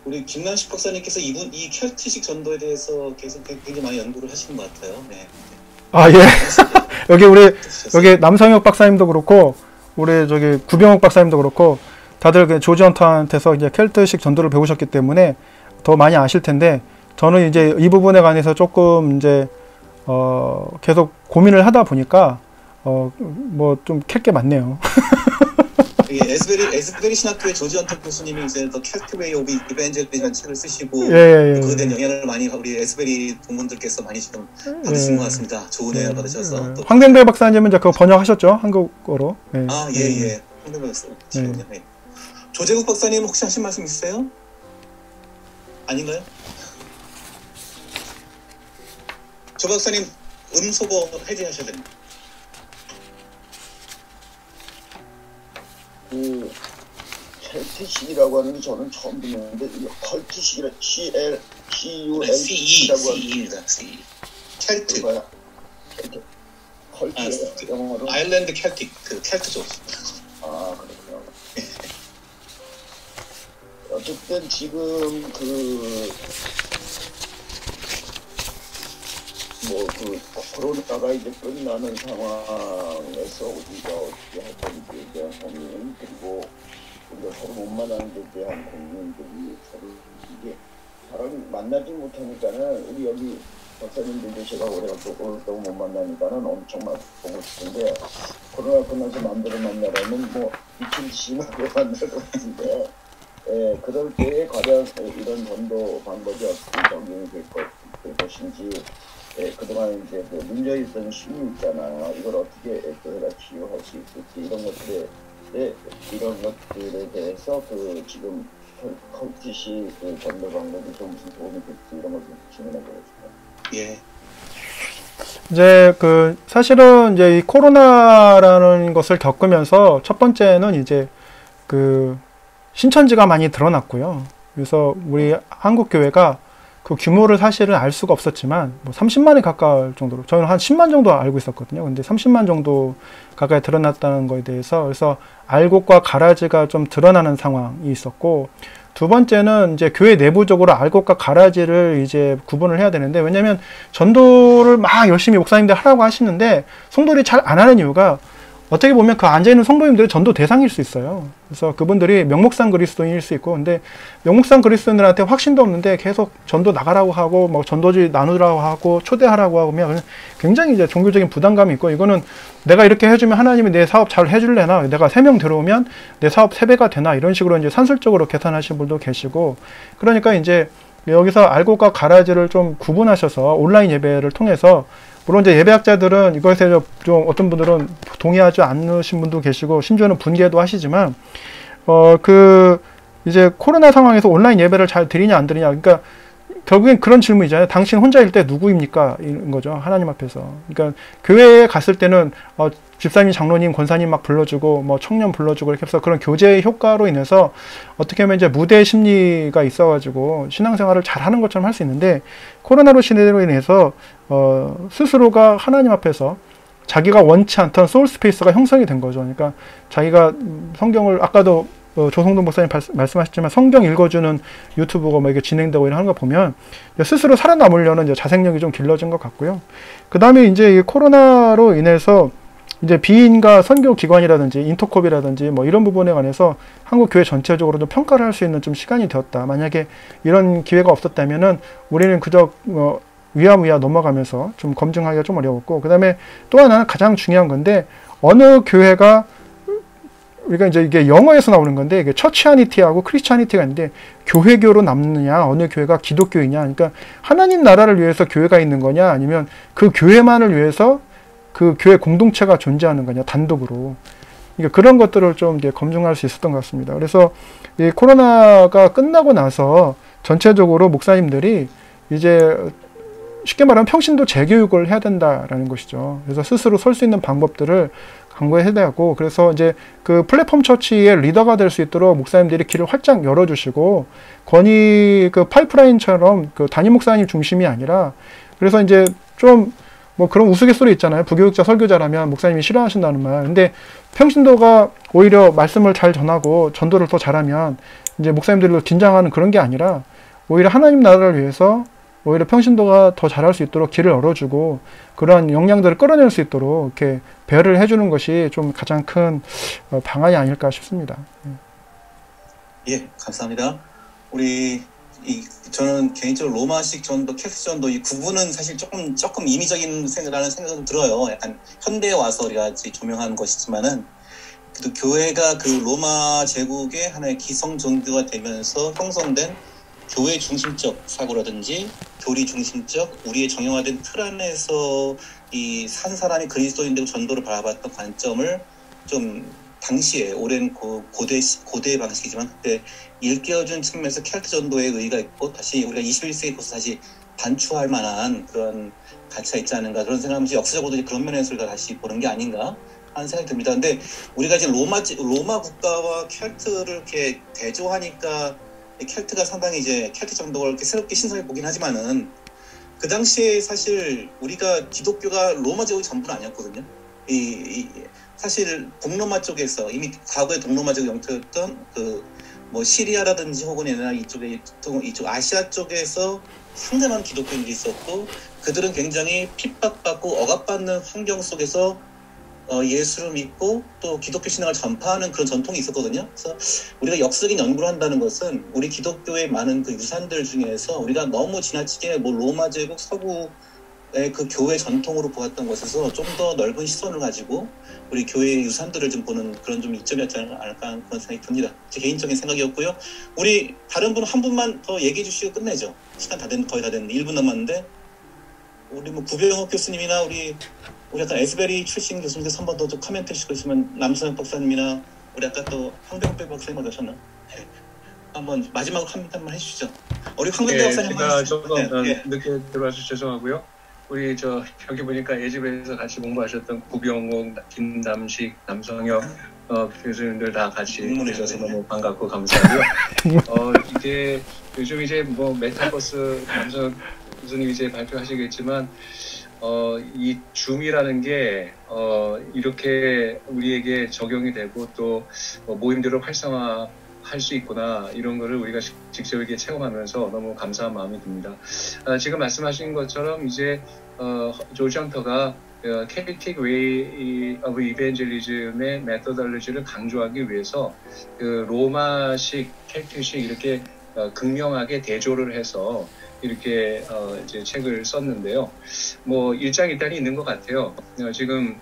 우리 김남식 박사님께서 이 켈트식 전도에 대해서 계속 굉장히 많이 연구를 하시는 것 같아요. 네. 아, 예. 여기 남성혁 박사님도 그렇고, 우리 저기 구병욱 박사님도 그렇고, 다들 그 조지 헌터한테서 이제 켈트식 전도를 배우셨기 때문에 더 많이 아실 텐데, 저는 이제 이 부분에 관해서 조금 이제 계속 고민을 하다 보니까 뭐 좀 캘 게 많네요. 에스베리 신학교의 조지 헌터 교수님이 이제 더 켈트 웨이 오브 이벤젤리즘이라는 책을 쓰시고, 예. 그에 대한 영향을 많이 우리 에스베리 동문들께서 많이 좀 받으신 것 같습니다. 좋은 영향을 받으셔서. 황병배 박사님은 이제 그거 번역하셨죠, 한국어로. 예. 아, 예. 황병배 박사님. 예. 조재국 박사님 혹시 하신 말씀 있으세요? 아닌가요? 조 박사님 음소거 해제하셔야 됩니다. 그 켈트식이라고 하는 게 저는 처음 듣는데, 컬트식이라 CE라고 CE입니다. CE. 켈트. 컬트 영어로 아일랜드 켈틱, 그 켈트죠. 아, 그렇구나. 어쨌든 지금 코로나가 이제 끝나는 상황에서 우리가 어떻게 할 건지에 대한 고민, 그리고 우리가 서로 못 만나는 데 대한 고민들이 서로 이게 사람이 만나지 못하니까는, 우리 여기 박사님들도 제가 오랫동안 못 만나니까는 엄청 보고 싶은데, 코로나 끝나서 마음대로 만나려면 뭐 미친 듯이 만날 것 같은데, 그럴 때에 과연 이런 전도 방법이 어떻게 적용이 될 것인지, 그동안 이제 문제있던 심리 있잖아요. 이걸 어떻게 해가 치유할 수 있을지, 이런 것들에 대해서 지금 컬트식 전도 방법이 좀 무슨 도움이 될지, 이런 것을 질문해 보고 싶어요. 예. 이제 사실은 이제 이 코로나라는 것을 겪으면서 첫 번째는 이제 신천지가 많이 드러났고요. 그래서 우리 한국 교회가 그 규모를 사실은 알 수가 없었지만, 뭐 30만에 가까울 정도로, 저는 한 10만 정도 알고 있었거든요. 근데 30만 정도 가까이 드러났다는 거에 대해서, 그래서 알곡과 가라지가 좀 드러나는 상황이 있었고, 두 번째는 이제 교회 내부적으로 알곡과 가라지를 이제 구분을 해야 되는데, 왜냐면 전도를 막 열심히 목사님들 하라고 하시는데 성도들이 잘 안 하는 이유가, 어떻게 보면 그 앉아있는 성도님들이 전도 대상일 수 있어요. 그래서 그분들이 명목상 그리스도인일 수 있고, 근데 명목상 그리스도인들한테 확신도 없는데 계속 전도 나가라고 하고, 뭐 전도지 나누라고 하고, 초대하라고 하면 굉장히 이제 종교적인 부담감이 있고, 이거는 내가 이렇게 해주면 하나님이 내 사업 잘 해줄래나, 내가 3명 들어오면 내 사업 3배가 되나, 이런 식으로 이제 산술적으로 계산하시는 분도 계시고, 그러니까 이제 여기서 알곡과 가라지를 좀 구분하셔서 온라인 예배를 통해서, 물론 이제 예배학자들은 이것에 좀 어떤 분들은 동의하지 않으신 분도 계시고, 심지어는 분개도 하시지만, 이제 코로나 상황에서 온라인 예배를 잘 드리냐 안 드리냐, 그러니까 결국엔 그런 질문이잖아요. 당신 혼자일 때 누구입니까? 이런 거죠. 하나님 앞에서. 그러니까 교회에 갔을 때는 집사님, 장로님, 권사님 막 불러주고 뭐 청년 불러주고 이렇게 해서 그런 교제의 효과로 인해서 어떻게 하면 이제 무대 심리가 있어가지고 신앙생활을 잘하는 것처럼 할 수 있는데 코로나로 시대로 인해서 스스로가 하나님 앞에서 자기가 원치 않던 소울 스페이스가 형성이 된 거죠. 그러니까 자기가 성경을 아까도 조성돈 목사님 말씀하셨지만 성경 읽어주는 유튜브가 뭐 이게 진행되고 이런 거 보면 스스로 살아남으려는 이제 자생력이 좀 길러진 것 같고요. 그 다음에 이제 이 코로나로 인해서 이제 비인가 선교 기관이라든지 인터콥이라든지 뭐 이런 부분에 관해서 한국 교회 전체적으로 좀 평가를 할 수 있는 좀 시간이 되었다. 만약에 이런 기회가 없었다면은 우리는 그저 위야무야 넘어가면서 좀 검증하기가 좀 어려웠고, 그 다음에 또 하나는 가장 중요한 건데 어느 교회가 우리가 이제 이게 영어에서 나오는 건데 이게 처치아니티하고 크리스찬니티가 있는데 교회교로 남느냐 어느 교회가 기독교이냐, 그러니까 하나님 나라를 위해서 교회가 있는 거냐 아니면 그 교회만을 위해서 그 교회 공동체가 존재하는 거냐 단독으로, 그러니까 그런 것들을 좀 이제 검증할 수 있었던 것 같습니다. 그래서 이 코로나가 끝나고 나서 전체적으로 목사님들이 이제 쉽게 말하면 평신도 재교육을 해야 된다라는 것이죠. 그래서 스스로 설 수 있는 방법들을 강구해야 되고, 그래서 이제 그 플랫폼 처치의 리더가 될 수 있도록 목사님들이 길을 활짝 열어주시고, 건의 그 파이프라인처럼 그 담임 목사님 중심이 아니라, 그래서 이제 좀 뭐 그런 우스갯소리 있잖아요. 부교육자 설교자라면 목사님이 싫어하신다는 말. 근데 평신도가 오히려 말씀을 잘 전하고 전도를 더 잘하면 이제 목사님들로 긴장하는 그런 게 아니라 오히려 하나님 나라를 위해서 오히려 평신도가 더 잘할 수 있도록 길을 열어주고 그러한 역량들을 끌어낼 수 있도록 이렇게 배려를 해주는 것이 좀 가장 큰 방안이 아닐까 싶습니다. 예, 감사합니다. 저는 개인적으로 로마식 전도, 켈틱 전도 이 구분은 사실 조금 임의적인 생각은 들어요. 약간 현대에 와서 우리가 조명한 것이지만은 그래도 교회가 그 로마 제국의 하나의 기성 종교가 되면서 형성된 교회 중심적 사고라든지 교리 중심적 우리의 정형화된 틀 안에서 이 산 사람이 그리스도인되고 전도를 바라봤던 관점을 좀 당시에 오랜 고대 방식이지만 그때 일깨워준 측면에서 켈트 전도의 의의가 있고 다시 우리가 21세기에서 다시 반추할 만한 그런 가치가 있지 않은가 그런 생각하면서 역사적으로도 그런 면에서 우리가 다시 보는 게 아닌가 하는 생각이 듭니다. 근데 우리가 이제 로마 국가와 켈트를 이렇게 대조하니까 켈트가 상당히 이제 켈트 전도를 이렇게 새롭게 신선해 보긴 하지만은 그 당시에 사실 우리가 기독교가 로마 제국이 전부는 아니었거든요. 사실 동로마 쪽에서 이미 과거의 동로마적 영토였던 뭐 시리아라든지 혹은 이쪽 아시아 쪽에서 상당한 기독교인들이 있었고 그들은 굉장히 핍박받고 억압받는 환경 속에서 예수를 믿고 또 기독교 신앙을 전파하는 그런 전통이 있었거든요. 그래서 우리가 역사적인 연구를 한다는 것은 우리 기독교의 많은 그 유산들 중에서 우리가 너무 지나치게 뭐 로마 제국 서구의 그 교회 전통으로 보았던 것에서 좀 더 넓은 시선을 가지고 우리 교회의 유산들을 좀 보는 그런 좀 이점이었지 않을까 그런 생각이 듭니다. 제 개인적인 생각이었고요. 우리 다른 분 한 분만 더 얘기해 주시고 끝내죠. 시간 거의 다 됐는데 1분 남았는데 우리 뭐 구병욱 교수님이나 우리 아까 에스베리 출신 교수님께서 한 번 더 코멘트 해주시고 있으면 남서영 박사님이나 우리 아까 또 황병배 박사님 어디 가셨나? 한번 마지막으로 한 번만 해주시죠. 우리 황병배 박사님 제가 조금 늦게 들어와서 죄송하고요. 우리 여기 보니까 예지배에서 같이 공부하셨던 구병욱, 김남식, 남성혁 교수님들 다 같이 계셔서 너무 반갑고 감사하고요. 이제 요즘 이제 뭐 메타버스 남성혁 교수님 이제 발표하시겠지만 이 줌이라는 게 이렇게 우리에게 적용이 되고 또 모임들을 활성화할 수 있구나 이런 거를 우리가 직접 이렇게 체험하면서 너무 감사한 마음이 듭니다. 지금 말씀하신 것처럼 이제 조지 헌터가 켈틱 웨이 오브 이벤젤리즘의 메토돌로지를 강조하기 위해서 그 로마식, 켈틱식 이렇게 극명하게 대조를 해서 이렇게 이제 책을 썼는데요. 뭐 일장일단이 있는 것 같아요. 지금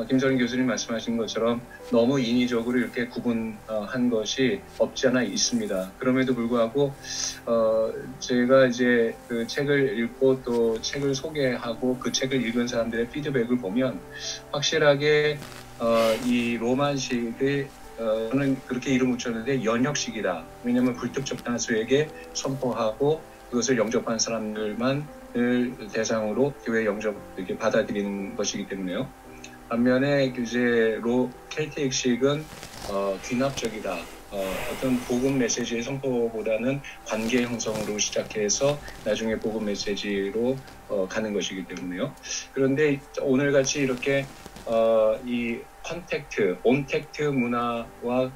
김선인 교수님 말씀하신 것처럼 너무 인위적으로 이렇게 구분한 것이 없지 않아 있습니다. 그럼에도 불구하고 제가 이제 그 책을 읽고 또 책을 소개하고 그 책을 읽은 사람들의 피드백을 보면 확실하게 이 로만식의 저는 그렇게 이름 붙였는데 연역식이다. 왜냐하면 불특정 다수에게 선포하고 그것을 영접한 사람들만을 대상으로 교회 영접 이렇게 받아들이는 것이기 때문에요. 반면에 이제 켈틱식은 귀납적이다. 어떤 복음 메시지의 선포보다는 관계 형성으로 시작해서 나중에 복음 메시지로 가는 것이기 때문에요. 그런데 오늘 같이 이렇게 이 온택트 문화와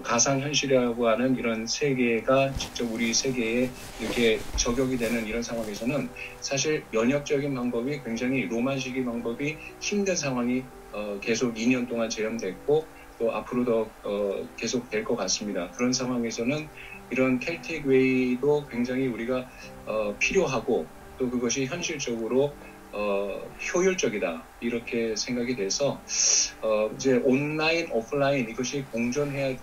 가상 현실이라고 하는 이런 세계가 직접 우리 세계에 이렇게 적용이 되는 이런 상황에서는 사실 연역적인 방법이 굉장히 로만식의 방법이 힘든 상황이 계속 2년 동안 재현됐고 또 앞으로도 계속 될 것 같습니다. 그런 상황에서는 이런 켈틱 웨이도 굉장히 우리가 필요하고 또 그것이 현실적으로 효율적이다 이렇게 생각이 돼서 이제 온라인 오프라인 이것이 공존해야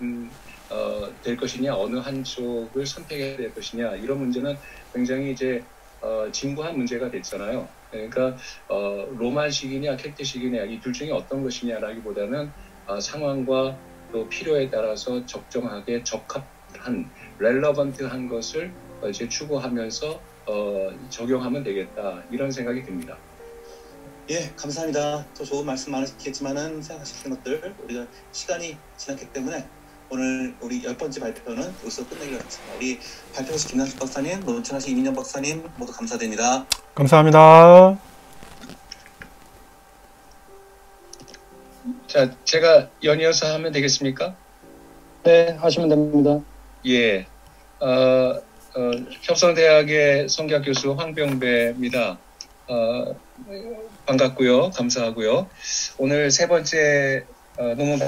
될 것이냐 어느 한쪽을 선택해야 될 것이냐 이런 문제는 굉장히 이제 진부한 문제가 됐잖아요. 그러니까 로만식이냐 켈틱식이냐 이 둘 중에 어떤 것이냐라기보다는 상황과 또 필요에 따라서 적정하게 적합한 렐러번트한 것을 이제 추구하면서 적용하면 되겠다 이런 생각이 듭니다. 예, 감사합니다. 더 좋은 말씀 많으시겠지만은 생각하시는 것들 우리가 시간이 지났기 때문에 오늘 우리 10번째 발표는 여기서 끝내기로 하겠습니다. 우리 발표하신 김남식 박사님, 논천하신 이민영 박사님 모두 감사드립니다. 감사합니다. 자, 제가 연이어서 하면 되겠습니까? 네, 하시면 됩니다. 예, 협성대학의 성기학 교수 황병배입니다. 반갑고요, 감사하고요. 오늘 세 번째 논문